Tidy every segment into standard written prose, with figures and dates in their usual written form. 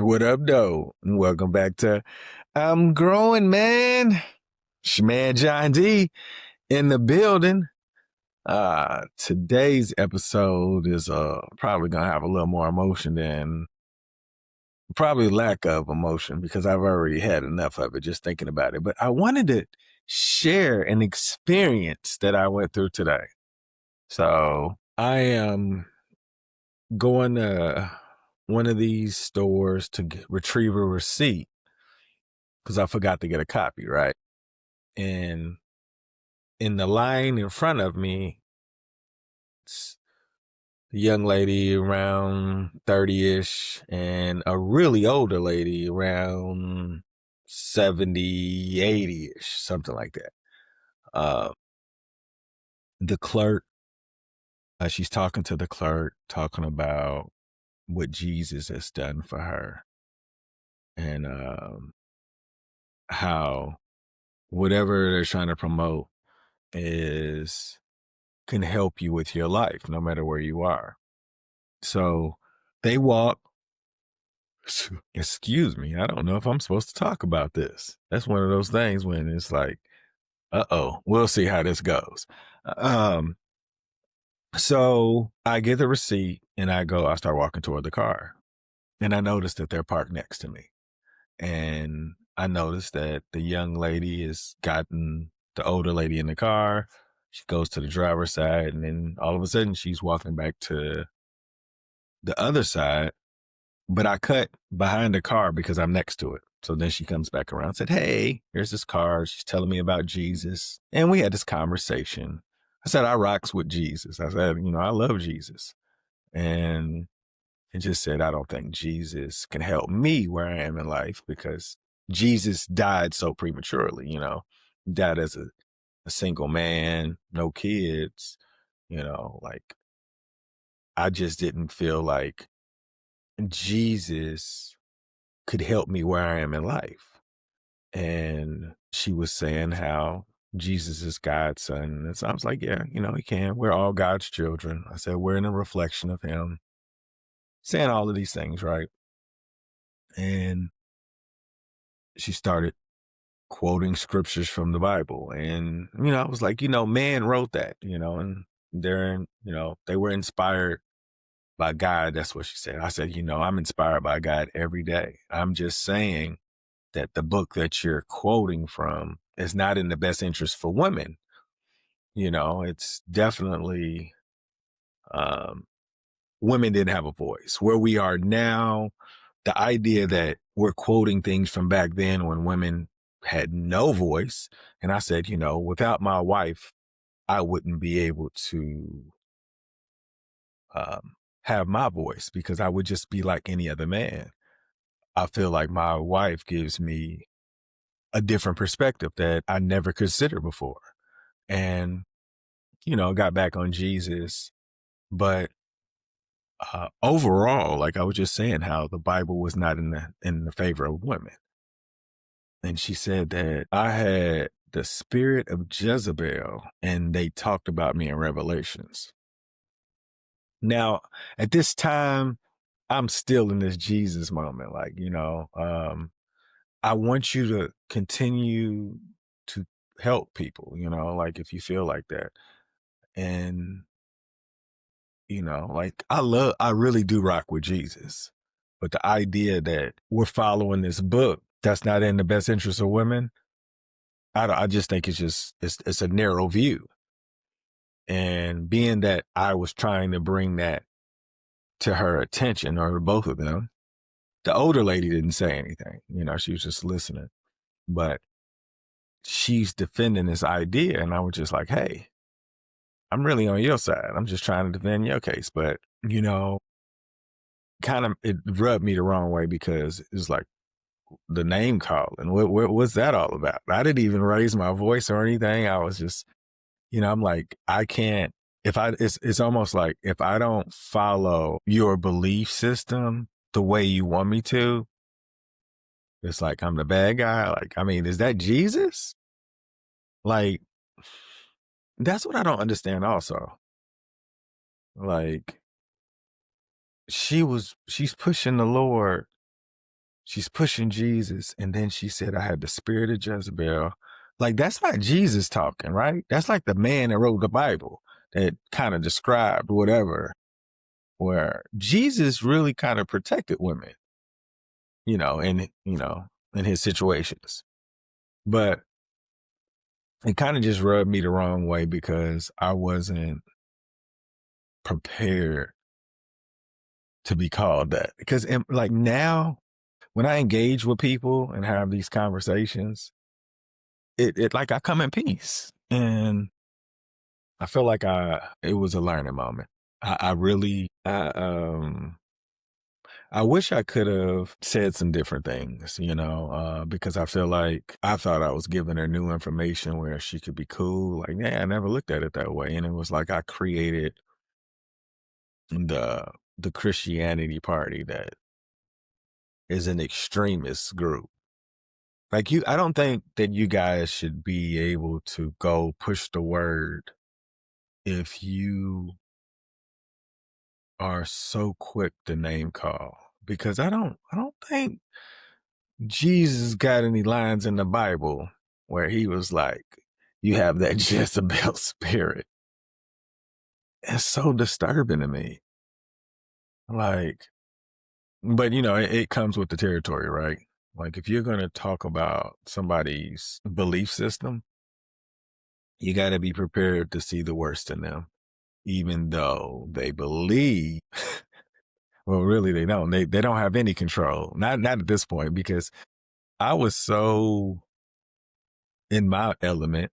What up, though? And welcome back to I'm Growing Man. Shman John D in the building. Today's episode is probably gonna have a little more emotion than probably lack of emotion because I've already had enough of it just thinking about it. But I wanted to share an experience that I went through today. So I am going to one of these stores to retrieve a receipt because I forgot to get a copy, right? And in the line in front of me, it's a young lady around 30-ish and a really older lady around 70, 80-ish, something like that. The clerk, she's talking to the clerk, talking about what Jesus has done for her and how whatever they're trying to promote can help you with your life, no matter where you are. So they walk, excuse me, I don't know if I'm supposed to talk about this. That's one of those things when it's like, we'll see how this goes. So I get the receipt and I start walking toward the car. And I notice that they're parked next to me. And I noticed that the young lady has gotten the older lady in the car. She goes to the driver's side, and then all of a sudden she's walking back to the other side. But I cut behind the car because I'm next to it. So then she comes back around and said, "Hey, here's this car." She's telling me about Jesus. And we had this conversation. I said, I rocks with Jesus. I said, I love Jesus. And it just said, I don't think Jesus can help me where I am in life because Jesus died so prematurely, died as a single man, no kids, like I just didn't feel like Jesus could help me where I am in life. And she was saying how Jesus is God's son. And so I was like, yeah, he can. We're all God's children. I said, we're in a reflection of him. Saying all of these things, right? And she started quoting scriptures from the Bible. And, I was like, man wrote that, and they were inspired by God. That's what she said. I said, I'm inspired by God every day. I'm just saying that the book that you're quoting from is not in the best interest for women. It's definitely, women didn't have a voice. Where we are now, the idea that we're quoting things from back then when women had no voice. And I said, without my wife, I wouldn't be able to have my voice because I would just be like any other man. I feel like my wife gives me a different perspective that I never considered before. And, got back on Jesus. But overall, like I was just saying, how the Bible was not in the favor of women. And she said that I had the spirit of Jezebel and they talked about me in Revelations. Now, at this time, I'm still in this Jesus moment. Like, I want you to continue to help people, like if you feel like that. And, like I really do rock with Jesus. But the idea that we're following this book that's not in the best interest of women, I just think it's a narrow view. And being that I was trying to bring that to her attention, or both of them, the older lady didn't say anything. She was just listening. But she's defending this idea, and I was just like, hey, I'm really on your side. I'm just trying to defend your case. But, kind of it rubbed me the wrong way because it's like the name calling. What's that all about? I didn't even raise my voice or anything. I was just, I'm like, I can't, it's almost like if I don't follow your belief system the way you want me to, it's like I'm the bad guy. Like, I mean, is that Jesus? Like, that's what I don't understand also. Like, she's pushing the Lord she's pushing Jesus. And then she said, I had the spirit of Jezebel. Like, that's not Jesus talking, right? That's like the man that wrote the Bible that kind of described whatever, where Jesus really kind of protected women, in his situations. But it kind of just rubbed me the wrong way because I wasn't prepared to be called that. Because like now, when I engage with people and have these conversations, it like I come in peace. And I feel like it was a learning moment. I really, I wish I could have said some different things, because I feel like I thought I was giving her new information where she could be cool. Like, yeah, I never looked at it that way. And it was like I created the Christianity party that is an extremist group. Like I don't think that you guys should be able to go push the word if you are so quick to name call. Because I don't think Jesus got any lines in the Bible where he was like, you have that Jezebel spirit. It's so disturbing to me. Like, but it comes with the territory, right? Like if you're going to talk about somebody's belief system, you got to be prepared to see the worst in them, even though they believe. Well, really, they don't. They don't have any control. Not at this point, because I was so in my element,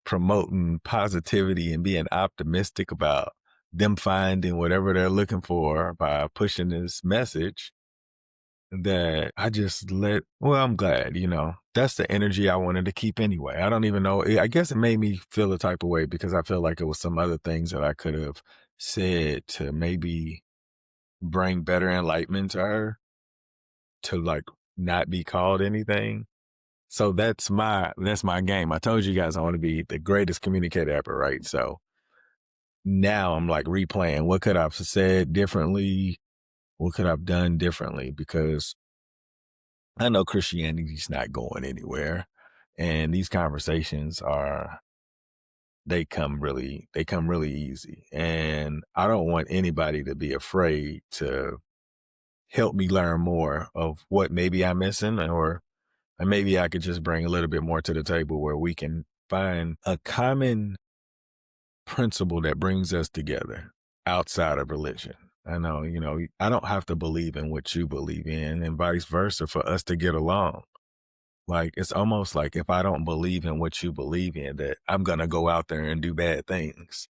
promoting positivity and being optimistic about them finding whatever they're looking for by pushing this message, that I just I'm glad, that's the energy I wanted to keep anyway. I don't even know. I guess it made me feel a type of way because I felt like it was some other things that I could have said to maybe bring better enlightenment to her, to like not be called anything. So that's my game. I told you guys I want to be the greatest communicator ever, right? So now I'm like replaying what could I've said differently, what could I've done differently, because I know Christianity's not going anywhere. And these conversations they come really easy. And I don't want anybody to be afraid to help me learn more of what maybe I'm missing, and maybe I could just bring a little bit more to the table where we can find a common principle that brings us together outside of religion. I know, I don't have to believe in what you believe in and vice versa for us to get along. Like, it's almost like if I don't believe in what you believe in, that I'm going to go out there and do bad things.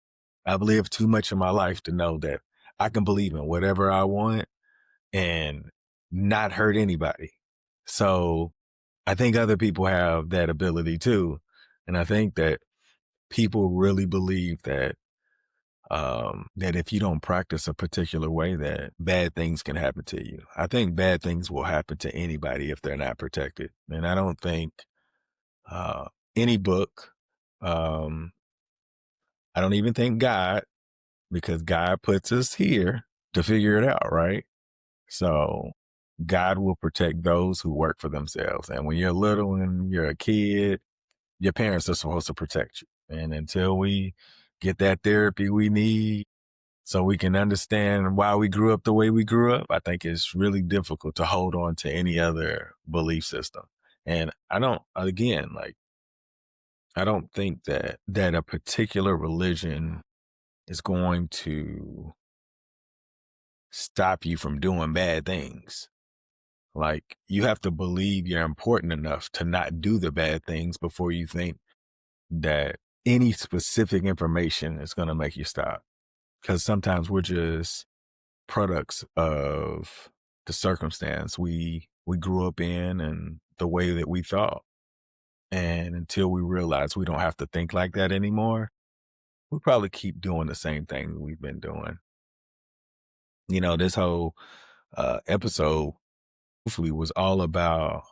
I've lived too much of my life to know that I can believe in whatever I want and not hurt anybody. So I think other people have that ability too. And I think that people really believe that that if you don't practice a particular way, that bad things can happen to you. I think bad things will happen to anybody if they're not protected. And I don't think uh, any book, um, I don't even think God, because God puts us here to figure it out, right? So God will protect those who work for themselves. And when you're little and you're a kid, your parents are supposed to protect you. And until we get that therapy we need so we can understand why we grew up the way we grew up, I think it's really difficult to hold on to any other belief system. And I don't think that a particular religion is going to stop you from doing bad things. Like, you have to believe you're important enough to not do the bad things before you think that any specific information is going to make you stop. Because sometimes we're just products of the circumstance we grew up in and the way that we thought. And until we realize we don't have to think like that anymore, we'll probably keep doing the same thing we've been doing. This whole episode hopefully was all about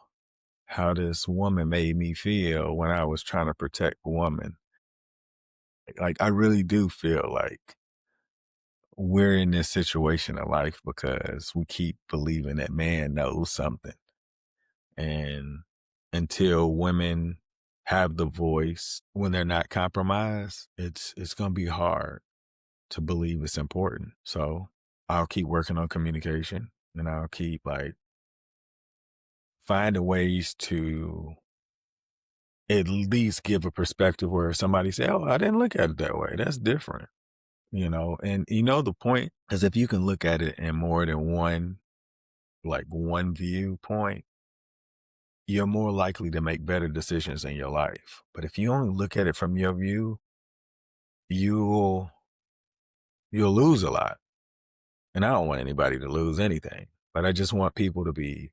how this woman made me feel when I was trying to protect a woman. Like, I really do feel like we're in this situation in life because we keep believing that man knows something. And until women have the voice when they're not compromised, it's going to be hard to believe it's important. So I'll keep working on communication, and I'll keep like finding ways to at least give a perspective where somebody say, "Oh, I didn't look at it that way. That's different." And the point is, if you can look at it in more than one viewpoint, you're more likely to make better decisions in your life. But if you only look at it from your view, you'll lose a lot. And I don't want anybody to lose anything, but I want people to be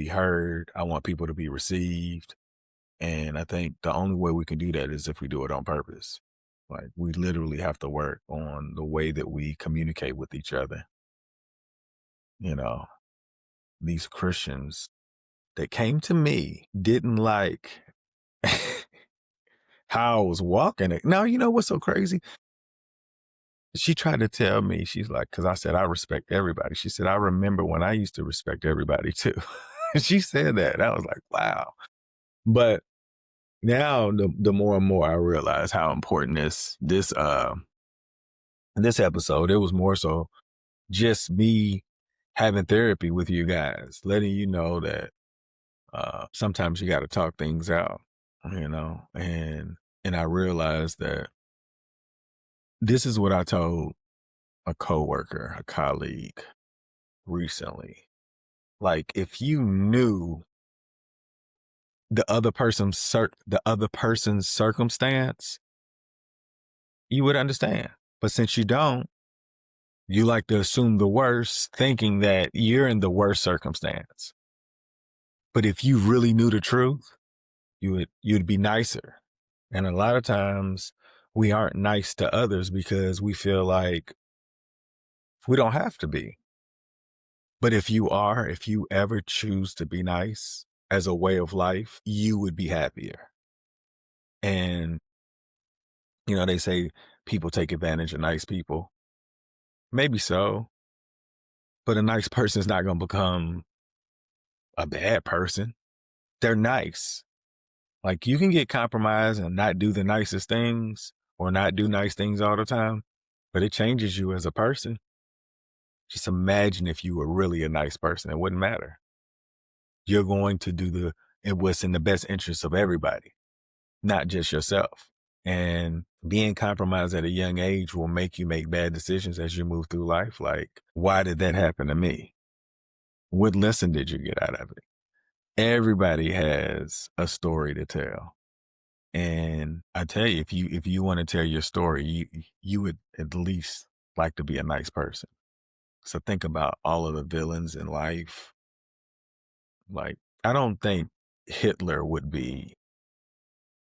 heard. I want people to be received. And I think the only way we can do that is if we do it on purpose. Like, we literally have to work on the way that we communicate with each other. You know, these Christians that came to me didn't like how I was walking it. Now, you know what's so crazy? She tried to tell me, she's like, because I said, I respect everybody. She said, I remember when I used to respect everybody too. She said that. I was like, wow. But now the more and more I realize how important this episode, it was more so just me having therapy with you guys, letting you know that sometimes you got to talk things out, and I realized that this is what I told a coworker, a colleague recently. Like, if you knew the other person's circumstance, you would understand. But since you don't, you like to assume the worst, thinking that you're in the worst circumstance. But if you really knew the truth, you'd be nicer. And a lot of times we aren't nice to others because we feel like we don't have to be. But if you ever choose to be nice as a way of life, you would be happier. And, they say people take advantage of nice people. Maybe so, but a nice person is not going to become a bad person. They're nice. Like, you can get compromised and not do the nicest things or not do nice things all the time, but it changes you as a person. Just imagine if you were really a nice person, it wouldn't matter. You're going to do what's in the best interest of everybody, not just yourself. And being compromised at a young age will make you make bad decisions as you move through life. Like, why did that happen to me? What lesson did you get out of it? Everybody has a story to tell. And I tell you, if you want to tell your story, you would at least like to be a nice person. So think about all of the villains in life. Like, I don't think Hitler would be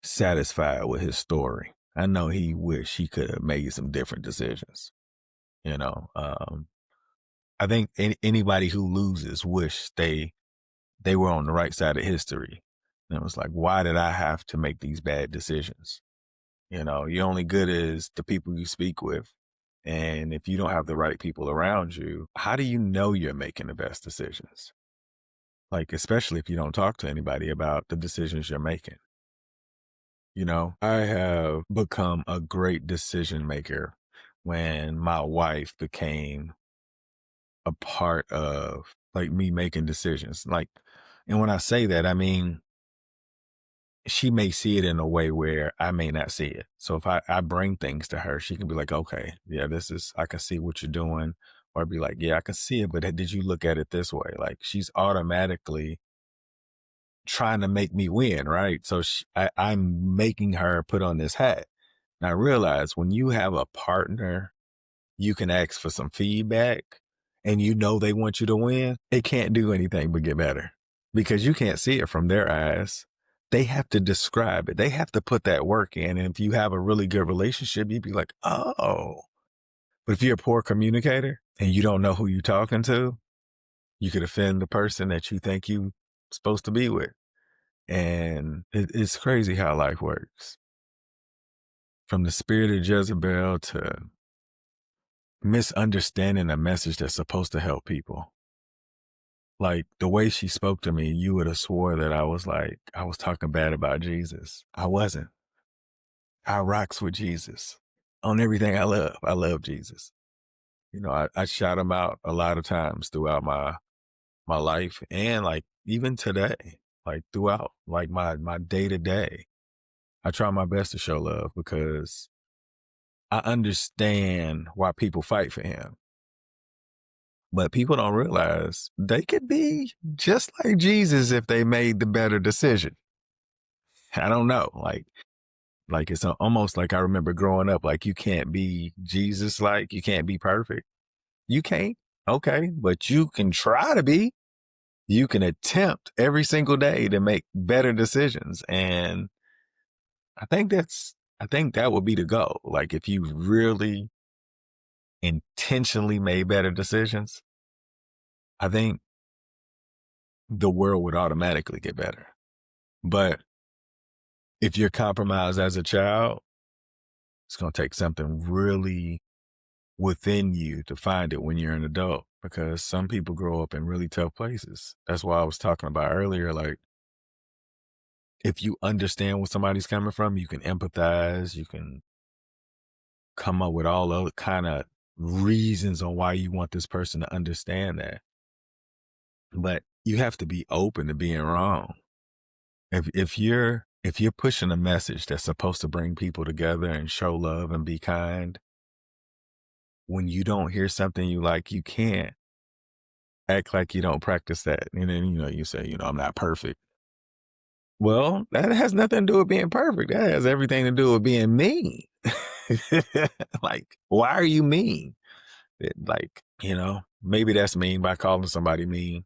satisfied with his story. I know he wish he could have made some different decisions. I think anybody who loses wish they were on the right side of history. And it was like, why did I have to make these bad decisions? You're only good as the people you speak with. And if you don't have the right people around you, how do you know you're making the best decisions? Like, especially if you don't talk to anybody about the decisions you're making. I have become a great decision maker when my wife became a part of like me making decisions. Like, and when I say that, I mean, she may see it in a way where I may not see it. So if I bring things to her, she can be like, okay, yeah, I can see what you're doing. Or I'd be like, yeah, I can see it, but did you look at it this way? Like, she's automatically trying to make me win, right? So I'm making her put on this hat. And I realize when you have a partner, you can ask for some feedback and they want you to win. It can't do anything but get better because you can't see it from their eyes. They have to describe it. They have to put that work in. And if you have a really good relationship, you'd be like, oh. But if you're a poor communicator and you don't know who you're talking to, you could offend the person that you think you're supposed to be with. And it's crazy how life works. From the spirit of Jezebel to misunderstanding a message that's supposed to help people. Like, the way she spoke to me, you would have swore that I was talking bad about Jesus. I wasn't. I rocks with Jesus on everything I love. I love Jesus. You know, I shout him out a lot of times throughout my life and like even today, like throughout like my day to day. I try my best to show love because I understand why people fight for him. But people don't realize they could be just like Jesus if they made the better decision. I don't know. Like it's almost like I remember growing up, like you can't be Jesus like, you can't be perfect. You can't. Okay. But you can try to be. You can attempt every single day to make better decisions. And I think that would be the goal. Like if you really intentionally made better decisions, I think the world would automatically get better. But if you're compromised as a child, it's going to take something really within you to find it when you're an adult because some people grow up in really tough places. That's why I was talking about earlier. Like, if you understand where somebody's coming from, you can empathize, you can come up with all other kind of reasons on why you want this person to understand that. But you have to be open to being wrong. If you're pushing a message that's supposed to bring people together and show love and be kind, when you don't hear something you like, you can't act like you don't practice that. And then, you say, I'm not perfect. Well, that has nothing to do with being perfect. That has everything to do with being mean. Like, why are you mean? Like, maybe that's mean by calling somebody mean.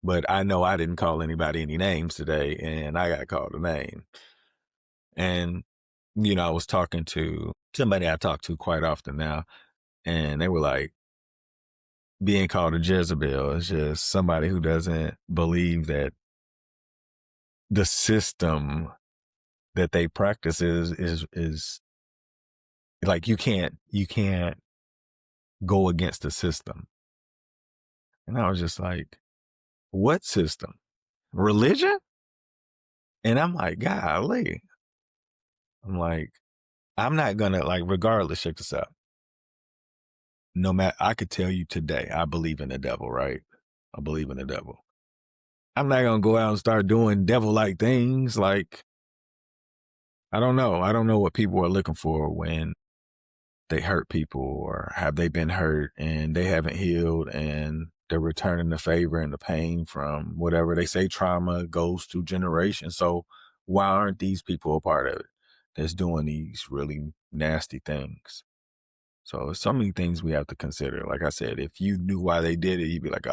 But I know I didn't call anybody any names today, and I got called a name. And, I was talking to somebody I talk to quite often now, and they were like, being called a Jezebel is just somebody who doesn't believe that the system that they practice is like you can't go against the system. And I was just like, what system? Religion? And I'm like, golly. I'm like, I'm not gonna like regardless, check this out. No matter I could tell you today, I believe in the devil, right? I believe in the devil. I'm not gonna go out and start doing devil-like things. Like, I don't know. I don't know what people are looking for when they hurt people or have they been hurt and they haven't healed and they're returning the favor and the pain from whatever they say trauma goes through generations. So why aren't these people a part of it that's doing these really nasty things? So there's so many things we have to consider. Like I said, if you knew why they did it, you'd be like,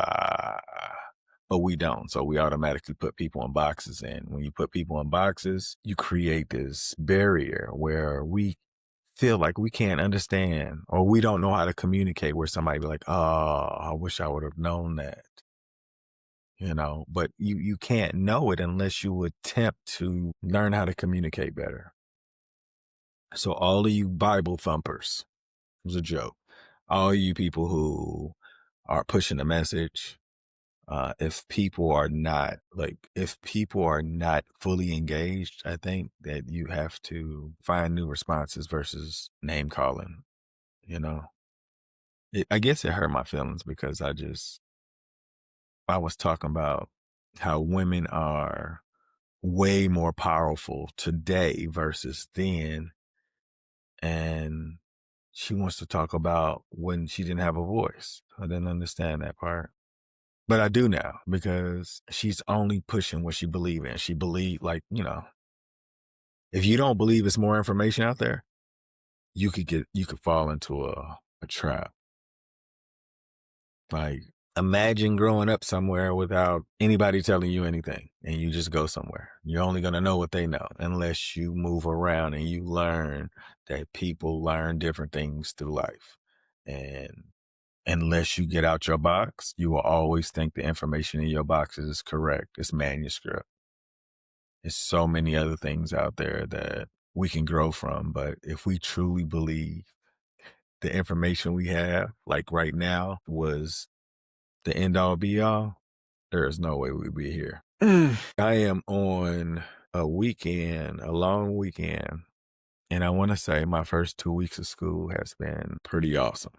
but we don't. So we automatically put people in boxes. And when you put people in boxes, you create this barrier where we feel like we can't understand or we don't know how to communicate where somebody be like, oh, I wish I would have known that, but you can't know it unless you attempt to learn how to communicate better. So all of you Bible thumpers, it was a joke. All you people who are pushing the message, if people are not fully engaged, I think that you have to find new responses versus name calling, you know. I guess it hurt my feelings because I was talking about how women are way more powerful today versus then. And she wants to talk about when she didn't have a voice. I didn't understand that part. But I do now because she's only pushing what she believes in. She believe if you don't believe it's more information out there, you could fall into a trap. Like, imagine growing up somewhere without anybody telling you anything and you just go somewhere. You're only going to know what they know unless you move around and you learn that people learn different things through life. And unless you get out your box, you will always think the information in your box is correct. It's manuscript. There's so many other things out there that we can grow from. But if we truly believe the information we have, like right now, was the end all be all, there is no way we'd be here. I am on a long weekend, and I want to say my first 2 weeks of school has been pretty awesome.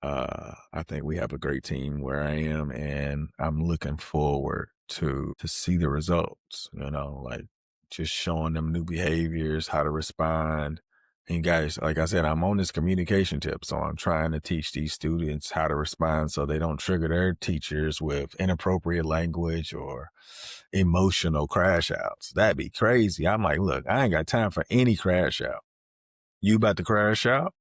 I think we have a great team where I am, and I'm looking forward to see the results. Like just showing them new behaviors, how to respond. And guys, like I said, I'm on this communication tip, so I'm trying to teach these students how to respond so they don't trigger their teachers with inappropriate language or emotional crash outs. That'd be crazy. I'm like, look, I ain't got time for any crash out. You about to crash out?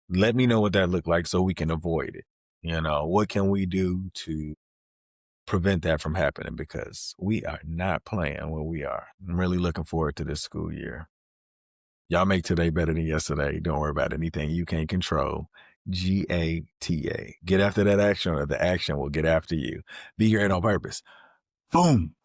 Let me know what that looked like so we can avoid it. What can we do to prevent that from happening? Because we are not playing where we are. I'm really looking forward to this school year. Y'all make today better than yesterday. Don't worry about anything you can't control. GATA. Get after that action or the action will get after you. Be great on purpose. Boom.